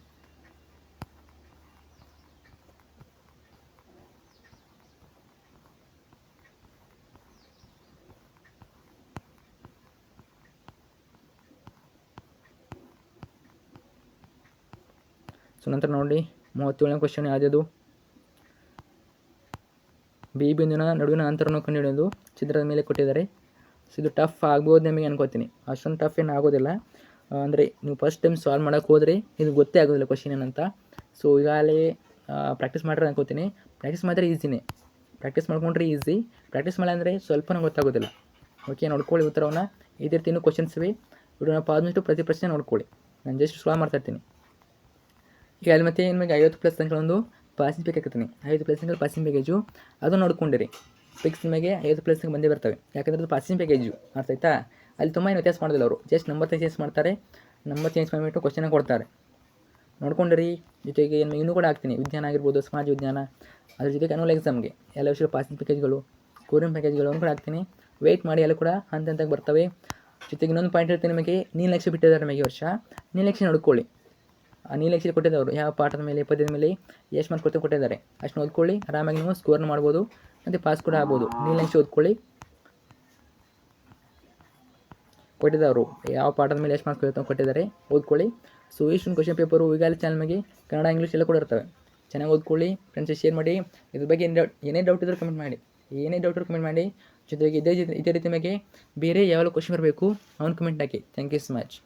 ಸೊ ನಂತರ ನೋಡಿ 37ನೇ ಕ್ವಶನ್ ಯಾವ್ದು? ಬಿ ಬಿಂದುವಿನ ನಡುವಿನ ಅಂತರವನ್ನು ಕಂಡುಹಿಡಿಯೋದು ಚಿತ್ರದ ಮೇಲೆ ಕೊಟ್ಟಿದ್ದಾರೆ. ಸೊ ಇದು ಟಫ್ ಆಗ್ಬೋದು ನಿಮಗೆ ಅನ್ಕೋತೀನಿ, ಅಷ್ಟೊಂದು ಟಫ್ ಏನು ಆಗೋದಿಲ್ಲ. ಅಂದರೆ ನೀವು ಫಸ್ಟ್ ಟೈಮ್ ಸಾಲ್ವ್ ಮಾಡೋಕ್ಕೆ ಹೋದರೆ ಇದು ಗೊತ್ತೇ ಆಗೋದಿಲ್ಲ ಕ್ವಶನ್ ಏನಂತ. ಸೊ ಈಗಾಗಲೇ ಪ್ರಾಕ್ಟೀಸ್ ಮಾಡ್ರೆ ಅನ್ಕೋತೀನಿ. ಪ್ರಾಕ್ಟೀಸ್ ಮಾಡಿದ್ರೆ ಈಸಿನೇ, ಪ್ರಾಕ್ಟೀಸ್ ಮಾಡ್ಕೊಂಡ್ರೆ ಈಸಿ, ಪ್ರಾಕ್ಟೀಸ್ ಮಾಡಿ ಅಂದರೆ ಸ್ವಲ್ಪನೂ ಗೊತ್ತಾಗೋದಿಲ್ಲ. ಓಕೆ, ನೋಡ್ಕೊಳ್ಳಿ ಉತ್ತರವನ್ನು. ಇದೇ ರೀತಿ ಇನ್ನೂ ಕ್ವಶನ್ಸ್ ಇವೆ. ವಿಡಿಯೋನ ಪಾಸ್ಬಿಟ್ಟು ಪ್ರತಿ ಪ್ರಶ್ನೆ ನೋಡ್ಕೊಳ್ಳಿ. ನಾನು ಜಸ್ಟ್ ಸಾಲ್ವ್ ಮಾಡ್ತಾಯಿರ್ತೀನಿ. ಈಗ ಅಲ್ಲಿ ಮತ್ತೆ ನಿಮಗೆ 50+ ಅಂಕಗಳೊಂದು ಪಾಸಿಂಗ್ ಪೇಕ್ ಹಾಕಿರ್ತೀನಿ. 50+ ಅಂಕಲ್ ಪಾಸಿಂಗ್ ಪ್ಯಾಕೇಜು, ಅದು ನೋಡ್ಕೊಂಡಿರಿ. ಫಿಕ್ಸ್ ನಿಮಗೆ 50+ ಅಂಕ ಬಂದೇ ಬರ್ತವೆ, ಯಾಕಂದರೆ ಅದು ಪಾಸಿಂಗ್ ಪ್ಯಾಕೇಜು, ಅರ್ಥ ಆಯ್ತಾ? ಅಲ್ಲಿ ತುಂಬ ಏನು ವ್ಯತ್ಯಾಸ ಮಾಡೋದಿಲ್ಲ ಅವರು, ಜಸ್ಟ್ ನಂಬರ್ ಚೇಂಜ್ ಮಾಡ್ತಾರೆ. ನಂಬರ್ ಚೇಂಜ್ ಮಾಡಿಬಿಟ್ಟು ಕ್ವಶನ್ ಕೊಡ್ತಾರೆ, ನೋಡ್ಕೊಂಡಿರಿ. ಜೊತೆಗೆ ಇನ್ನೂ ಕೂಡ ಹಾಕ್ತೀನಿ, ವಿಜ್ಞಾನ ಆಗಿರ್ಬೋದು, ಸಮಾಜ ವಿಜ್ಞಾನ, ಅದ್ರ ಜೊತೆಗೆ ಅನುವಲ್ ಎಕ್ಸಾಮ್ಗೆ ಎಲ್ಲ ವಿಷಯ ಪಾಸಿಂಗ್ ಪ್ಯಾಕೇಜ್ಗಳು, ಸ್ಕೋರಿಂಗ್ ಪ್ಯಾಕೇಜ್ಗಳು ಕೂಡ ಹಾಕ್ತೀನಿ. ವೆಯ್ಟ್ ಮಾಡಿ, ಎಲ್ಲ ಕೂಡ ಹಂತಕ್ಕೆ ಬರ್ತವೆ. ಜೊತೆಗೆ ಇನ್ನೊಂದು ಪಾಯಿಂಟ್ ಹೇಳ್ತೀನಿ ನಿಮಗೆ, ನೀಲನಕ್ಷೆ ಬಿಟ್ಟಿದ್ದಾರೆ ನಮಗೆ ಈ ವರ್ಷ. ನೀಲನಕ್ಷೆ ನೋಡ್ಕೊಳ್ಳಿ. ಆ ನೀಲನಕ್ಷೆ ಕೊಟ್ಟಿದ್ದವರು ಯಾವ ಪಾಠದ ಮೇಲೆ, ಪದ್ಯದ ಮೇಲೆ ಎಷ್ಟು ಮಾರ್ಕ್ಸ್ ಕೊಟ್ಟಿದ್ದಾರೆ ಅಷ್ಟು ಓದ್ಕೊಳ್ಳಿ. ಆರಾಮಾಗಿ ನೀವು ಸ್ಕೋರ್ನ ಮಾಡ್ಬೋದು ಮತ್ತು ಪಾಸ್ ಕೂಡ ಆಗ್ಬೋದು. ನೀಲನಕ್ಷೆ ಓದ್ಕೊಳ್ಳಿ. ಕೊಟ್ಟಿದ್ದವರು ಯಾವ ಪಾಠದ ಮೇಲೆ ಎಷ್ಟು ಮಾರ್ಕ್ಸ್ ಕೊಟ್ಟಿದ್ದಾರೆ ಓದ್ಕೊಳ್ಳಿ. ಸೊ ಇಷ್ಟೊಂದು ಕ್ವಶನ್ ಪೇಪರು ಈಗಾಗಲೇ ಚಾನಲ್ ನಮಗೆ ಕನ್ನಡ, ಇಂಗ್ಲೀಷ್ ಎಲ್ಲ ಕೂಡ ಇರ್ತವೆ. ಚೆನ್ನಾಗಿ ಓದ್ಕೊಳ್ಳಿ. ಫ್ರೆಂಡ್ಸ್ ಶೇರ್ ಮಾಡಿ. ಇದ್ರ ಬಗ್ಗೆ ಏನೇ ಡೌಟ್ ಇದ್ದರೂ ಕಮೆಂಟ್ ಮಾಡಿ. ಜೊತೆಗೆ ಇದೇ ರೀತಿ ನಿಮಗೆ ಬೇರೆ ಯಾವೆಲ್ಲ ಕ್ವಶನ್ ಬರಬೇಕು ಅವನು ಕಮೆಂಟ್ ಹಾಕಿ. Thank you so much.